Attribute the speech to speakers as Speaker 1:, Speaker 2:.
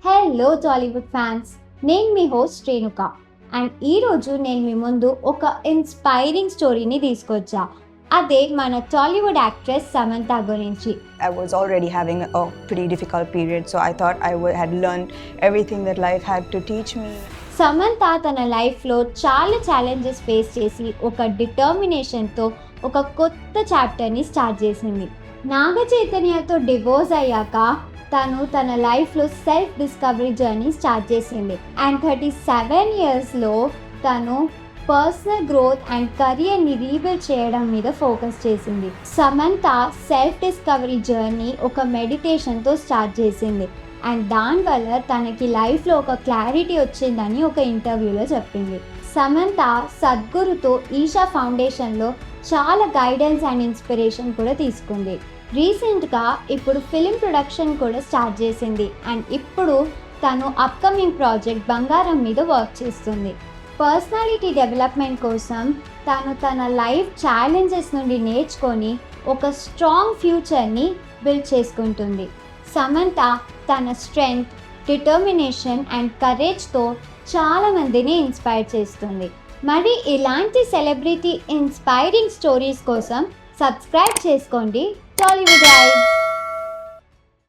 Speaker 1: Hello Tollywood fans, నేను మీ host Renuka. And ఈరోజు నేను మీ ముందు ఒక ఇన్స్పైరింగ్ స్టోరీని తీసుకొచ్చా. అదే మన టాలీవుడ్ యాక్ట్రెస్ సమంత గురించి.
Speaker 2: I was already having a pretty difficult period, so I thought had learned everything that life had to teach me.
Speaker 1: Samantha తన లైఫ్లో చాలా ఛాలెంజెస్ ఫేస్ చేసి ఒక డిటర్మినేషన్తో ఒక కొత్త చాప్టర్ని స్టార్ట్ చేసింది. నాగ చైతన్యతో డివోర్స్ అయ్యాక తను తన లైఫ్లో సెల్ఫ్ డిస్కవరీ జర్నీ స్టార్ట్ చేసింది. అండ్ 37 ఇయర్స్లో తను పర్సనల్ గ్రోత్ అండ్ కెరియర్ని రీబిల్డ్ చేయడం మీద ఫోకస్ చేసింది. సమంత సెల్ఫ్ డిస్కవరీ జర్నీ ఒక మెడిటేషన్తో స్టార్ట్ చేసింది. అండ్ దానివల్ల తనకి లైఫ్లో ఒక క్లారిటీ వచ్చిందని ఒక ఇంటర్వ్యూలో చెప్పింది. సమంత సద్గురుతో ఈషా ఫౌండేషన్లో చాలా గైడెన్స్ అండ్ ఇన్స్పిరేషన్ కూడా తీసుకుంది. రీసెంట్గా ఇప్పుడు ఫిలిం ప్రొడక్షన్ కూడా స్టార్ట్ చేసింది. అండ్ ఇప్పుడు తను అప్కమింగ్ ప్రాజెక్ట్ బంగారం మీద వర్క్ చేస్తుంది. పర్సనాలిటీ డెవలప్మెంట్ కోసం తను తన లైఫ్ ఛాలెంజెస్ నుండి నేర్చుకొని ఒక స్ట్రాంగ్ ఫ్యూచర్ని బిల్డ్ చేసుకుంటుంది. సమంత తన స్ట్రెంగ్త్, డిటర్మినేషన్ అండ్ కరేజ్తో చాలామందిని ఇన్స్పైర్ చేస్తుంది. మరి ఇలాంటి సెలబ్రిటీ ఇన్స్పైరింగ్ స్టోరీస్ కోసం సబ్స్క్రైబ్ చేసుకోండి టాలీవుడ్ ఐజ్.